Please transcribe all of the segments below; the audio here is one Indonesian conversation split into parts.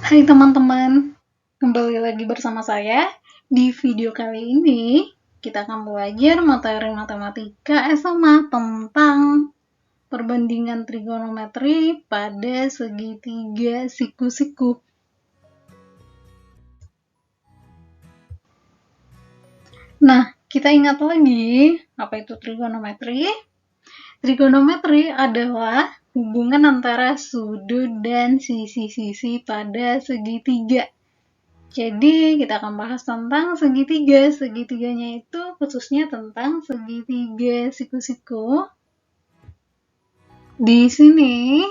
Hai teman-teman, kembali lagi bersama saya. Di video kali ini, kita akan belajar materi matematika SMA tentang perbandingan trigonometri pada segitiga siku-siku. Nah, kita ingat lagi, apa itu trigonometri? Trigonometri adalah hubungan antara sudut dan sisi-sisi pada segitiga. Jadi, kita akan bahas tentang segitiga. Segitiganya itu khususnya tentang segitiga siku-siku. Di sini,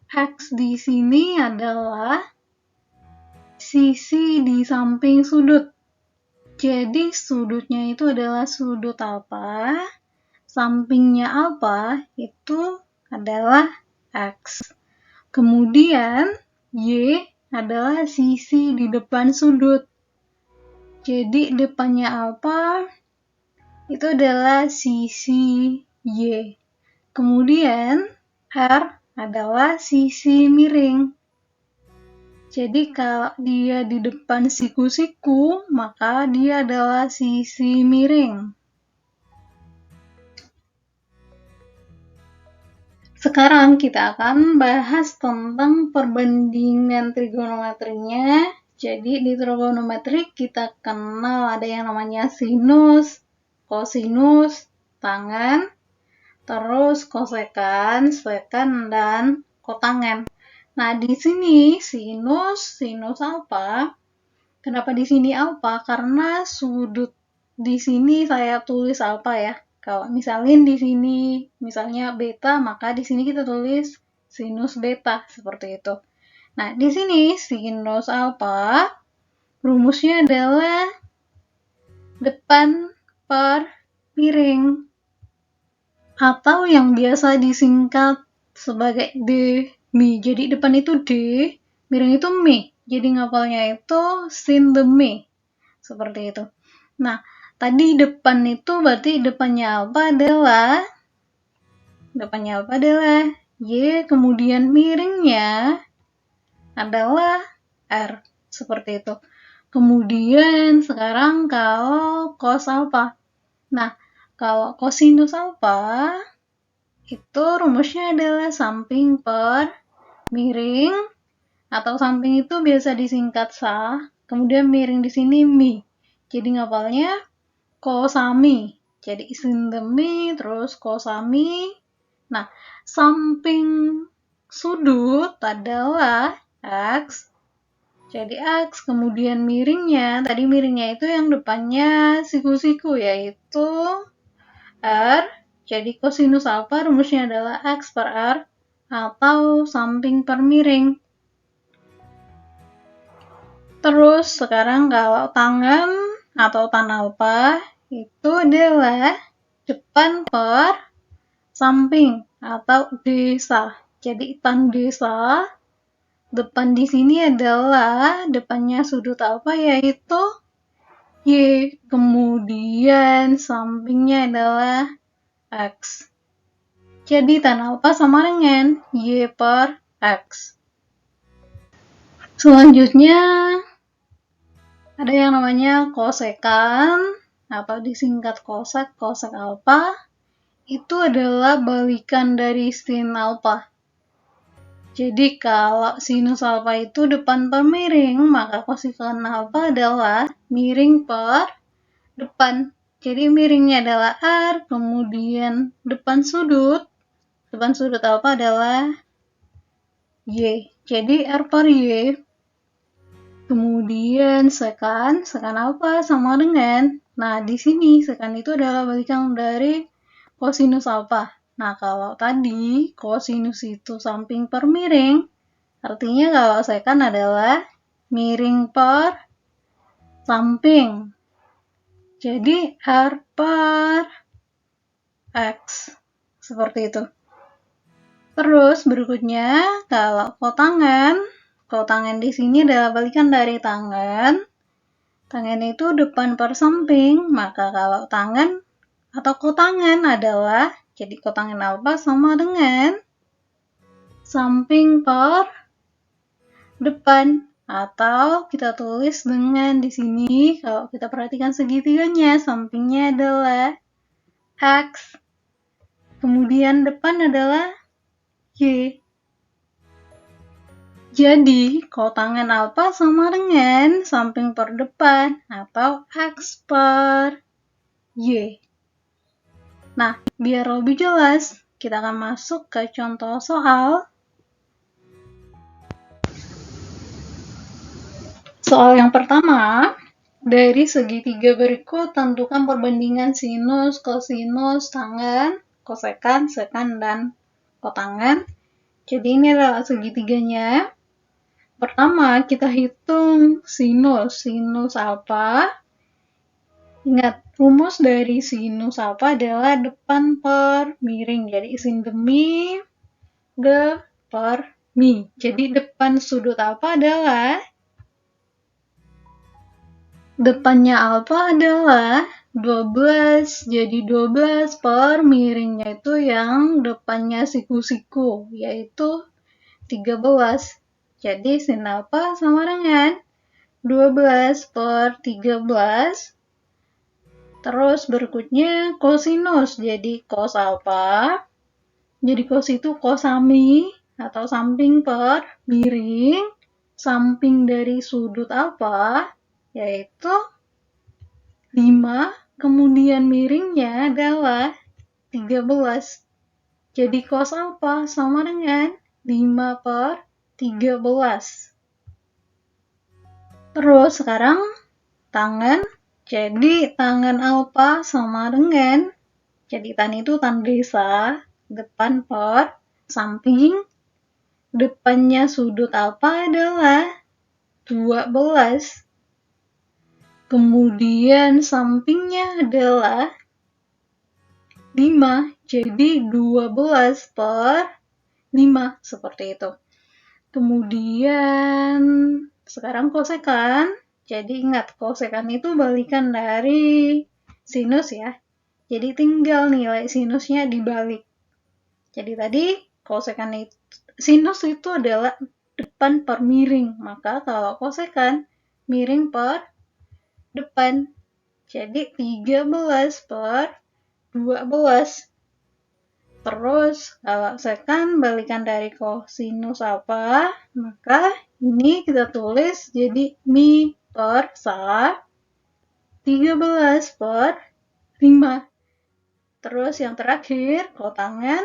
X di sini adalah sisi di samping sudut. Jadi, sudutnya itu adalah sudut apa? Sampingnya apa? Itu adalah X. Kemudian, Y adalah sisi di depan sudut. Jadi depannya apa? Itu adalah sisi Y. Kemudian R adalah sisi miring. Jadi kalau dia di depan siku-siku, maka dia adalah sisi miring. Sekarang kita akan bahas tentang perbandingan trigonometrinya. Jadi di trigonometri kita kenal ada yang namanya sinus, kosinus, tangen, terus kosekan, sekan, dan kotangen. Nah, di sini sinus apa? Kenapa di sini alfa? Karena sudut di sini saya tulis alfa ya. Kalau misalnya di sini misalnya beta, maka di sini kita tulis sinus beta seperti itu. Nah, di sini sinus alfa rumusnya adalah depan per miring atau yang biasa disingkat sebagai D, mi. Jadi depan itu D, miring itu mi. Jadi ngapalnya itu sin demi. Seperti itu. Nah, tadi depan itu berarti depannya apa adalah Y, kemudian miringnya adalah R. Seperti itu. Kemudian sekarang kalau cos alpha. Nah, kalau kosinus alpha itu rumusnya adalah samping per miring atau samping itu biasa disingkat sa, kemudian miring di sini mi. Jadi ngapalnya kosami. Jadi sin demi terus kosami. Nah, samping sudut adalah X. Jadi X, kemudian miringnya, tadi miringnya itu yang depannya siku-siku yaitu R. Jadi kosinus alfa rumusnya adalah X per R atau samping per miring. Terus sekarang kalau tangan atau tan alfa itu adalah depan per samping atau desa. Jadi tan desa, depan di sini adalah depannya sudut alfa yaitu Y, kemudian sampingnya adalah X. Jadi tan alfa sama dengan Y per X. Selanjutnya ada yang namanya kosekan atau disingkat kosek, kosek alfa. Itu adalah balikan dari sin alfa. Jadi kalau sinus alfa itu depan per miring, maka kosekan alfa adalah miring per depan. Jadi miringnya adalah R, kemudian depan sudut alfa adalah Y. Jadi R per Y. Kemudian sekan alfa sama dengan, nah di sini sekan itu adalah balikan dari kosinus alfa. Nah, kalau tadi kosinus itu samping per miring, artinya kalau sekan adalah miring per samping. Jadi R per X. Seperti itu. Terus berikutnya, kalau kotangan di sini adalah balikan dari tangan. Tangan itu depan per samping, maka kalau tangan atau kotangan adalah, jadi kotangan alfa sama dengan samping per depan Atau kita tulis dengan di sini, kalau kita perhatikan segitiganya, sampingnya adalah X, kemudian depan adalah Y. Jadi, kotangan alfa sama dengan samping per depan atau X per Y. Nah, biar lebih jelas, kita akan masuk ke contoh soal. Soal yang pertama, dari segitiga berikut tentukan perbandingan sinus, kosinus, tangen, kosekan, sekan, dan kotangen. Jadi ini adalah segitiganya. Pertama, kita hitung sinus. Sinus alfa. Ingat, rumus dari sinus alfa adalah depan per miring. Jadi sin demi de per mi. Jadi depan sudut alfa adalah depannya alfa adalah 12, jadi 12 per miringnya itu yang depannya siku-siku, yaitu 13. Jadi sin alfa sama dengan 12 per 13. Terus berikutnya kosinus, jadi cos alfa. Jadi cos itu kosami atau samping per miring, samping dari sudut alfa, yaitu 5, kemudian miringnya adalah 13. Jadi cos alfa sama dengan 5 per 13. Terus sekarang tangen. Jadi tangen alfa sama dengan, jadi tan itu tan desa, depan per samping. Depannya sudut alfa adalah 12. Kemudian sampingnya adalah 5, jadi 12 per 5, seperti itu. Kemudian sekarang kosekan. Jadi ingat, kosekan itu balikan dari sinus ya. Jadi tinggal nilai sinusnya dibalik. Jadi tadi kosekan itu, sinus itu adalah depan per miring. Maka kalau kosekan, miring per depan. Jadi 13 per 12. Terus kalau sekan balikan dari kosinus alfa, maka ini kita tulis jadi mi per sa 13 per 5. Terus yang terakhir, kotangen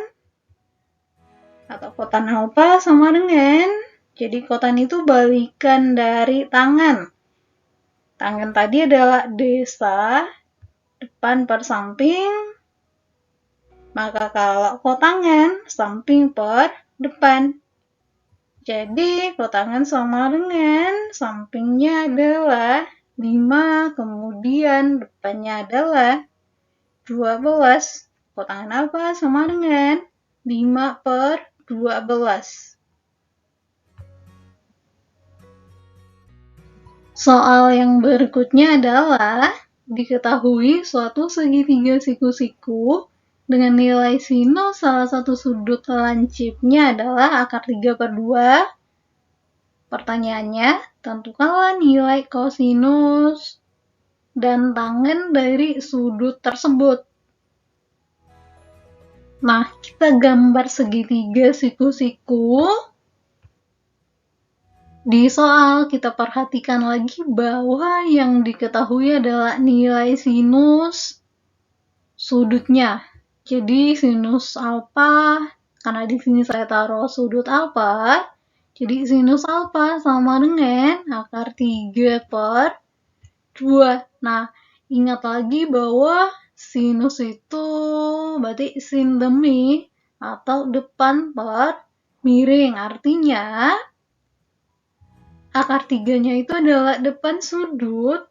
atau kotan alfa sama dengan, jadi kotan itu balikan dari tangen. Tangen tadi adalah desa, depan per samping. Maka kalau kotangen, samping per depan. Jadi kotangen sama dengan sampingnya adalah 5, kemudian depannya adalah 12. Kotangen alfa sama dengan 5 per 12. Soal yang berikutnya adalah, diketahui suatu segitiga siku-siku dengan nilai sinus salah satu sudut lancipnya adalah akar 3/2. Pertanyaannya, tentukanlah nilai kosinus dan tangen dari sudut tersebut. Nah, kita gambar segitiga siku-siku. Di soal kita perhatikan lagi bahwa yang diketahui adalah nilai sinus sudutnya. Jadi sinus alfa, karena di sini saya taruh sudut alfa, jadi sinus alfa sama dengan akar 3 per 2. Nah, ingat lagi bahwa sinus itu berarti sin demi atau depan per miring. Artinya, akar 3-nya itu adalah depan sudut.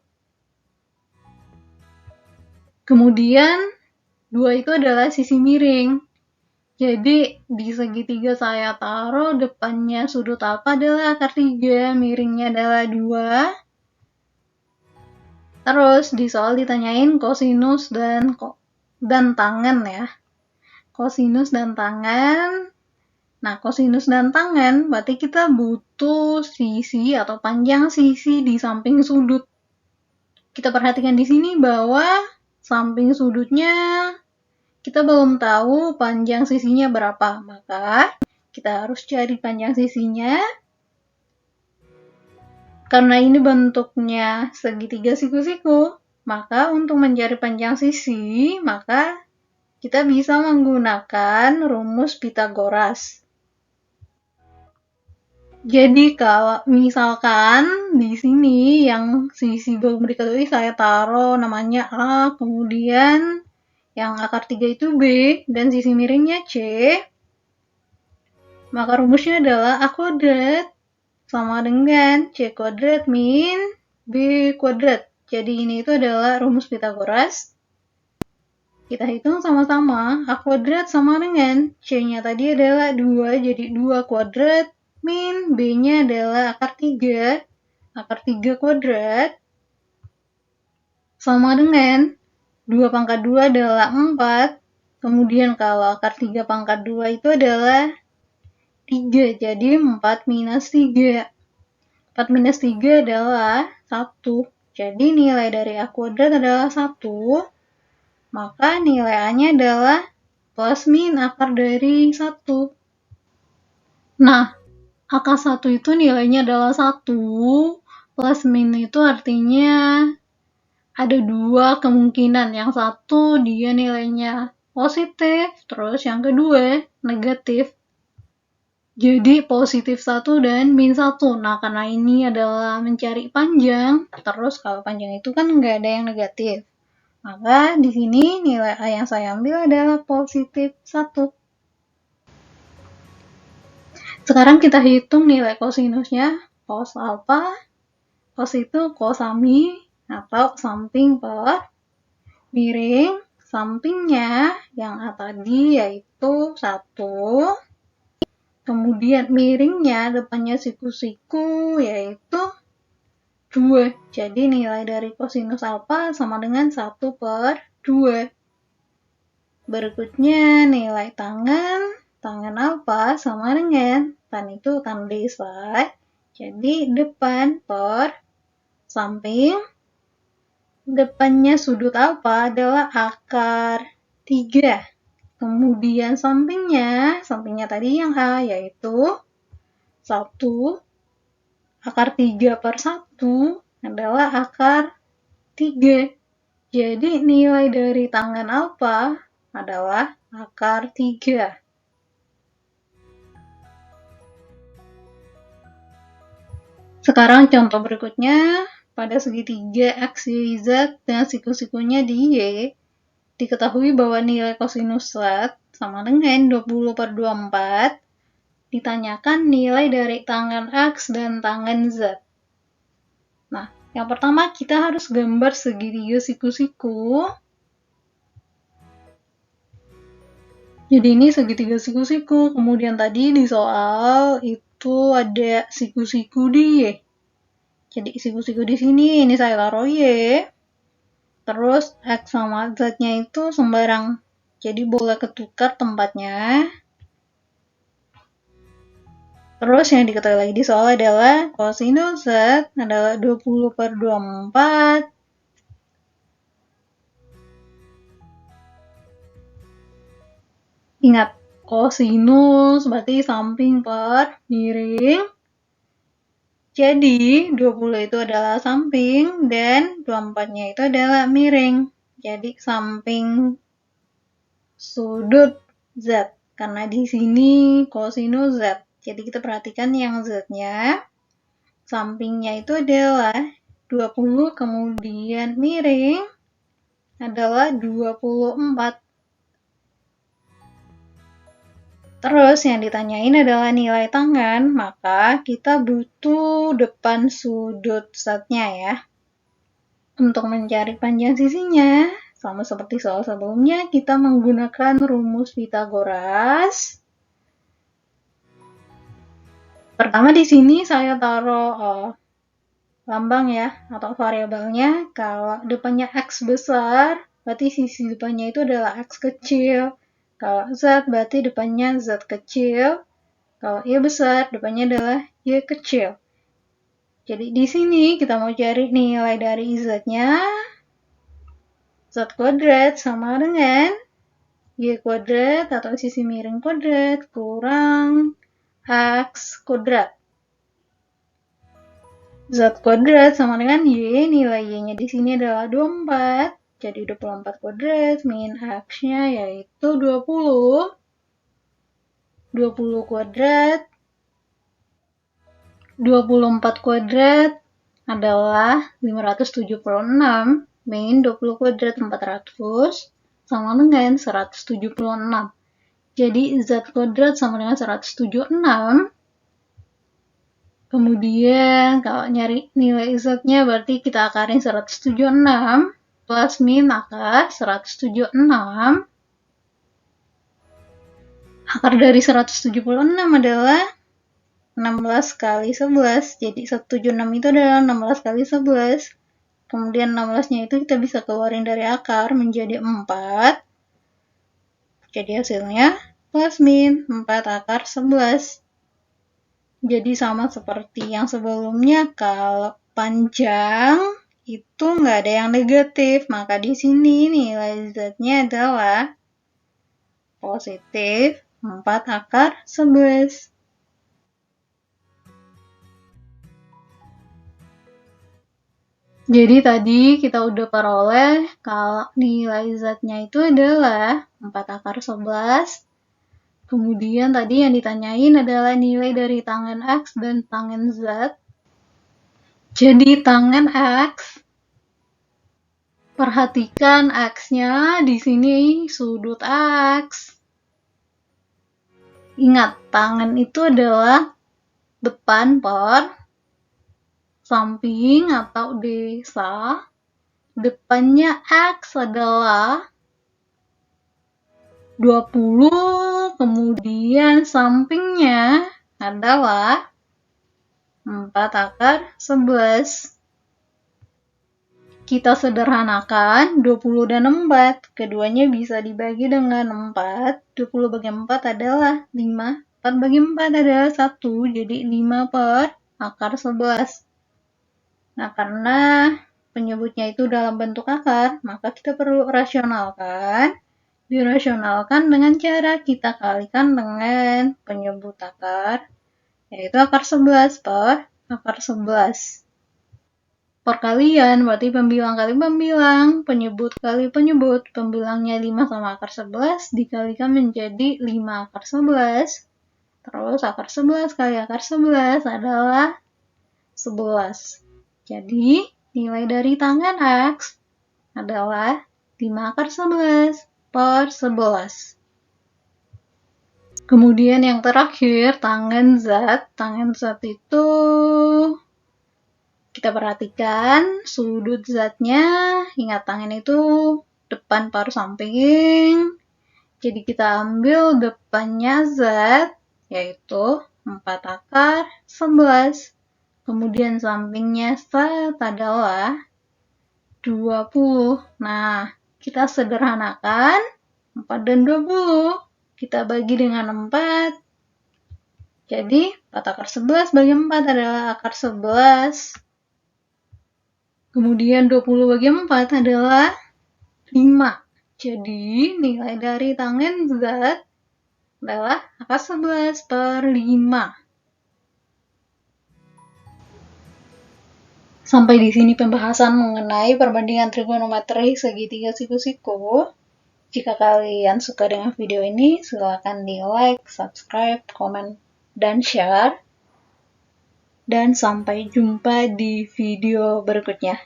Kemudian 2 itu adalah sisi miring. Jadi di segitiga saya taruh depannya sudut alfa adalah akar 3, miringnya adalah 2. Terus di soal ditanyain kosinus dan tangen ya. Kosinus dan tangen. Nah, kosinus dan tangen berarti kita butuh sisi atau panjang sisi di samping sudut. Kita perhatikan di sini bahwa samping sudutnya kita belum tahu panjang sisinya berapa. Maka kita harus cari panjang sisinya. Karena ini bentuknya segitiga siku-siku, maka untuk mencari panjang sisi, maka kita bisa menggunakan rumus Pythagoras. Jadi kalau misalkan di sini yang sisi belum diketahui saya taruh namanya A, kemudian yang akar 3 itu B, dan sisi miringnya C, maka rumusnya adalah A kuadrat sama dengan C kuadrat min B kuadrat. Jadi ini itu adalah rumus Pythagoras. Kita hitung sama-sama, A kuadrat sama dengan C-nya tadi adalah 2, jadi 2 kuadrat min B-nya adalah akar 3 kuadrat sama dengan 2 pangkat 2 adalah 4, kemudian kalau akar 3 pangkat 2 itu adalah 3, jadi 4 minus 3. 4 minus 3 adalah 1, jadi nilai dari A kuadrat adalah 1, maka nilai A-nya adalah plus min akar dari 1. Nah, akar 1 itu nilainya adalah 1, plus min itu artinya ada dua kemungkinan. Yang satu dia nilainya positif, terus yang kedua negatif. Jadi positif 1 dan min 1. Nah, karena ini adalah mencari panjang, terus kalau panjang itu kan nggak ada yang negatif. Maka di sini nilai A yang saya ambil adalah positif 1. Sekarang kita hitung nilai kosinusnya. Cos alpha, cos itu kosami atau samping per miring. Sampingnya yang A tadi yaitu 1. Kemudian miringnya depannya siku-siku yaitu 2. Jadi nilai dari kosinus alpha sama dengan 1 per 2. Berikutnya nilai tangen alpha sama dengan tan itu tan desa. Jadi depan per samping. Depannya sudut alpha adalah akar 3. Kemudian sampingnya tadi yang A yaitu 1. Akar 3 per 1 adalah akar 3. Jadi nilai dari tangen alpha adalah akar 3. Sekarang contoh berikutnya, pada segitiga X, Y, Z dengan siku-sikunya di Y, diketahui bahwa nilai kosinus Z sama dengan 20 per 24, ditanyakan nilai dari tangen X dan tangen Z. Nah, yang pertama kita harus gambar segitiga siku-siku. Jadi ini segitiga siku-siku, kemudian tadi di soal itu ada siku-siku di Y. Jadi siku-siku di sini, ini saya taruh Y. Terus X sama Z-nya itu sembarang. Jadi boleh ketukar tempatnya. Terus yang diketahui lagi di soal adalah kosinus Z adalah 20 per 24. Ingat, kosinus berarti samping per miring. Jadi 20 itu adalah samping dan 24-nya itu adalah miring. Jadi samping sudut Z. Karena di sini kosinus Z. Jadi kita perhatikan yang Z-nya. Sampingnya itu adalah 20, kemudian miring adalah 24. Terus yang ditanyain adalah nilai tangen, maka kita butuh depan sudut Z-nya ya. Untuk mencari panjang sisinya, sama seperti soal sebelumnya, kita menggunakan rumus Pythagoras. Pertama di sini saya taruh lambang ya, atau variabelnya. Kalau depannya X besar, berarti sisi depannya itu adalah X kecil. Kalau Z berarti depannya Z kecil. Kalau Y besar, depannya adalah Y kecil. Jadi di sini kita mau cari nilai dari Z-nya. Z kuadrat sama dengan Y kuadrat atau sisi miring kuadrat kurang X kuadrat. Z kuadrat sama dengan Y, nilai Y-nya di sini adalah 24. Jadi 24 kuadrat min X-nya yaitu 20. 20 kuadrat. 24 kuadrat adalah 576 min 20 kuadrat 400 sama dengan 176. Jadi Z kuadrat sama dengan 176. Kemudian kalau nyari nilai Z-nya berarti kita akarin 176 plus min akar 176. Akar dari 176 adalah 16 kali 11. Jadi 176 itu adalah 16 kali 11. Kemudian 16-nya itu kita bisa keluarin dari akar menjadi 4. Jadi hasilnya plus min 4 akar 11. Jadi sama seperti yang sebelumnya, kalau panjang itu nggak ada yang negatif, maka di sini nilai Z-nya adalah positif 4 akar 11. Jadi tadi kita udah peroleh kalau nilai Z-nya itu adalah 4 akar 11. Kemudian tadi yang ditanyain adalah nilai dari tangen X dan tangen Z. Jadi tangen X, perhatikan X-nya di sini sudut X. Ingat, tangen itu adalah depan per samping atau desa. Depannya X adalah 20, kemudian sampingnya adalah 4 akar 11. Kita sederhanakan 20 dan 4, keduanya bisa dibagi dengan 4. 20 bagi 4 adalah 5, 4 bagi 4 adalah 1, jadi 5 per akar 11. Nah, karena penyebutnya itu dalam bentuk akar, maka kita perlu rasionalkan. Dirasionalkan dengan cara kita kalikan dengan penyebut akar, yaitu akar 11 per akar 11. Perkalian berarti pembilang kali pembilang, penyebut kali penyebut, pembilangnya 5 sama akar 11 dikalikan menjadi 5 akar 11. Terus akar 11 kali akar 11 adalah 11. Jadi nilai dari tangen X adalah 5 akar 11 per 11. Kemudian yang terakhir, tangen Z. Tangen Z itu kita perhatikan sudut Z-nya. Ingat, tangen itu depan per samping. Jadi kita ambil depannya Z, yaitu 4 akar 11. Kemudian sampingnya Z adalah 20. Nah, kita sederhanakan 4 dan 20. Kita bagi dengan 4. Jadi 4 akar 11 bagi 4 adalah akar 11. Kemudian 20 bagi 4 adalah 5. Jadi nilai dari tangen Z adalah akar 11 per 5. Sampai di sini pembahasan mengenai perbandingan trigonometri segitiga siku-siku. Jika kalian suka dengan video ini, silakan di like, subscribe, komen, dan share. Dan sampai jumpa di video berikutnya.